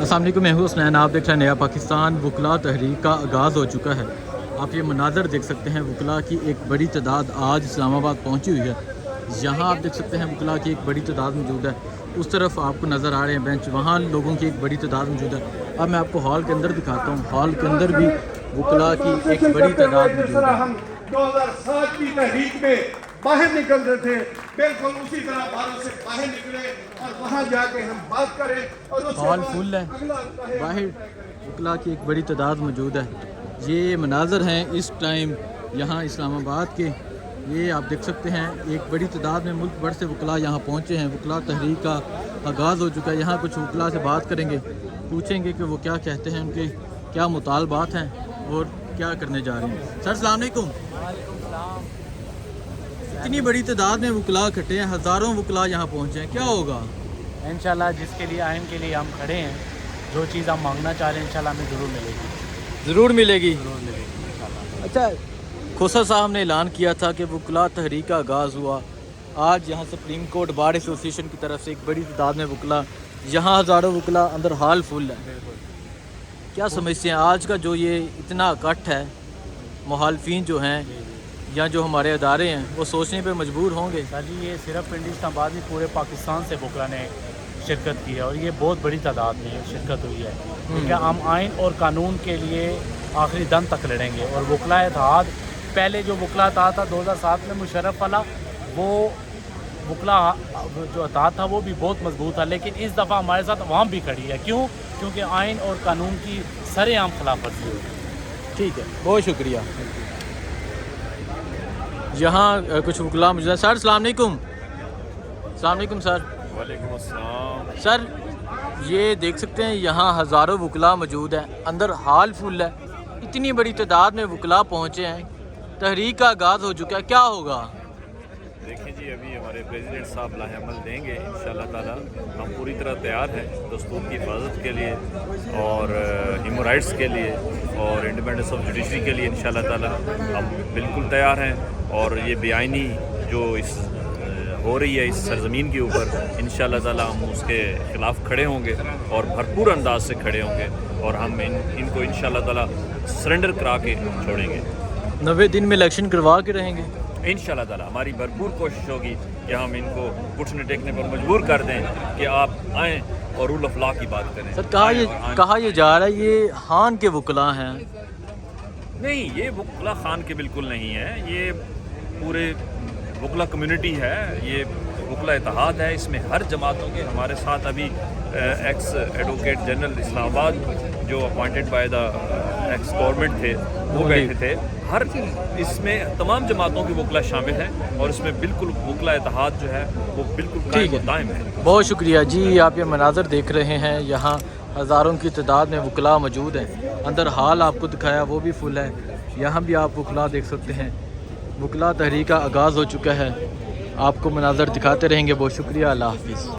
السلام علیکم، میں ہوں حسنین، آپ دیکھ رہے ہیں نیا پاکستان۔ وکلاء تحریک کا آغاز ہو چکا ہے۔ آپ یہ مناظر دیکھ سکتے ہیں، وکلاء کی ایک بڑی تعداد آج اسلام آباد پہنچی ہوئی ہے۔ یہاں آپ دیکھ سکتے ہیں وکلاء کی ایک بڑی تعداد موجود ہے۔ اس طرف آپ کو نظر آ رہے ہیں بینچ، وہاں لوگوں کی ایک بڑی تعداد موجود ہے۔ اب میں آپ کو ہال کے اندر دکھاتا ہوں، ہال کے اندر بھی وکلاء کی ایک بڑی تعداد موجود ہے۔ ہم 2007 کی تحریک میں باہر نکل رہے تھے، بالکل اسی طرح بھارت سے باہر نکلے اور وہاں جا کے ہم بات کریں اور اس ہال فل ہے، باہر وکلاء کی ایک بڑی تعداد موجود ہے۔ یہ مناظر ہیں اس ٹائم یہاں اسلام آباد کے، یہ آپ دیکھ سکتے ہیں ایک بڑی تعداد میں ملک بھر سے وکلاء یہاں پہنچے ہیں۔ وکلاء تحریک کا آغاز ہو چکا ہے۔ یہاں کچھ وکلاء سے بات کریں گے، پوچھیں گے کہ وہ کیا کہتے ہیں، ان کے کیا مطالبات ہیں اور کیا کرنے جا رہے ہیں۔ سر السلام علیکم۔ اتنی بڑی تعداد میں وکلاء اکٹھے ہیں، ہزاروں وکلاء یہاں پہنچے ہیں، کیا ہوگا؟ انشاءاللہ جس کے لیے آئین کے لیے ہم کھڑے ہیں، جو چیز ہم مانگنا چاہ رہے ہیں انشاءاللہ ہمیں ضرور ملے گی، ضرور ملے گی۔ ضرور ملے گی انشاءاللہ۔ اچھا، کھوسا صاحب نے اعلان کیا تھا کہ وکلاء تحریک کا آغاز ہوا۔ آج یہاں سپریم کورٹ بار ایسوسی ایشن کی طرف سے ایک بڑی تعداد میں وکلاء، یہاں ہزاروں وکلاء، اندر ہال فل ہے۔ بالکل کیا سمجھتے ہیں آج کا جو یہ اتنا اکٹھ ہے، مخالفین جو ہیں یا جو ہمارے ادارے ہیں وہ سوچنے پہ مجبور ہوں گے؟ سر جی، یہ صرف پنڈی اسلام آباد میں پورے پاکستان سے وکلاء نے شرکت کی ہے اور یہ بہت بڑی تعداد میں شرکت ہوئی ہے، کیونکہ ہم آئین اور قانون کے لیے آخری دم تک لڑیں گے۔ اور وکلاء اتحاد، پہلے جو وکلاء اتحاد تھا 2007 میں مشرف والا، وہ وکلاء جو اتحاد تھا وہ بھی بہت مضبوط تھا، لیکن اس دفعہ ہمارے ساتھ عوام بھی کھڑی ہے۔ کیوں؟ کیونکہ آئین اور قانون کی سرے عام خلاف ورزی ہوئی ہے۔ ٹھیک ہے، بہت شکریہ۔ یہاں کچھ وکلاء موجود ہیں۔ سر السلام علیکم۔ السلام علیکم سر۔ وعلیکم السلام۔ سر یہ دیکھ سکتے ہیں یہاں ہزاروں وکلاء موجود ہیں، اندر ہال فل ہے، اتنی بڑی تعداد میں وکلاء پہنچے ہیں، تحریک کا آغاز ہو چکا ہے، کیا ہوگا؟ دیکھیں جی، ابھی ہمارے پریزیڈنٹ صاحب لاہ عمل دیں گے انشاءاللہ تعالیٰ۔ ہم پوری طرح تیار ہیں دستور کی حفاظت کے لیے اور ہیومن رائٹس کے لیے اور انڈیپینڈنس آف جوڈیشری کے لیے انشاءاللہ تعالیٰ ہم بالکل تیار ہیں۔ اور یہ بے آئینی جو ہو رہی ہے اس سرزمین کے اوپر، انشاءاللہ تعالیٰ ہم اس کے خلاف کھڑے ہوں گے اور بھرپور انداز سے کھڑے ہوں گے، اور ہم ان کو انشاءاللہ تعالیٰ سرنڈر کرا کے چھوڑیں گے۔ 90 دن میں الیکشن کروا کے رہیں گے انشاءاللہ تعالیٰ ہماری بھرپور کوشش ہوگی کہ ہم ان کو گھٹنے ٹیکنے پر مجبور کر دیں کہ آپ آئیں اور رول آف لا کی بات کریں۔ سر کہا یہ جا رہا ہے یہ خان کے وکلاء ہیں۔ نہیں، یہ وکلاء خان کے بالکل نہیں ہے، یہ پورے وکلاء کمیونٹی ہے، یہ وکلاء اتحاد ہے۔ اس میں ہر جماعتوں کے، ہمارے ساتھ ابھی ایکس ایڈوکیٹ جنرل اسلام آباد جو appointed by the x government تھے وہ بیٹھے تھے۔ ہر اس میں تمام جماعتوں کے وکلاء شامل ہیں اور اس میں بالکل وکلاء اتحاد جو ہے وہ بالکل قائم و دائم ہے۔ بہت شکریہ جی۔ آپ یہ مناظر دیکھ رہے ہیں، یہاں ہزاروں کی تعداد میں وکلاء موجود ہیں، اندر ہال آپ کو دکھایا وہ بھی فل ہے، یہاں بھی آپ وکلاء دیکھ سکتے ہیں۔ وکلاء تحریک کا آغاز ہو چکا ہے، آپ کو مناظر دکھاتے رہیں گے۔ بہت شکریہ، اللہ حافظ۔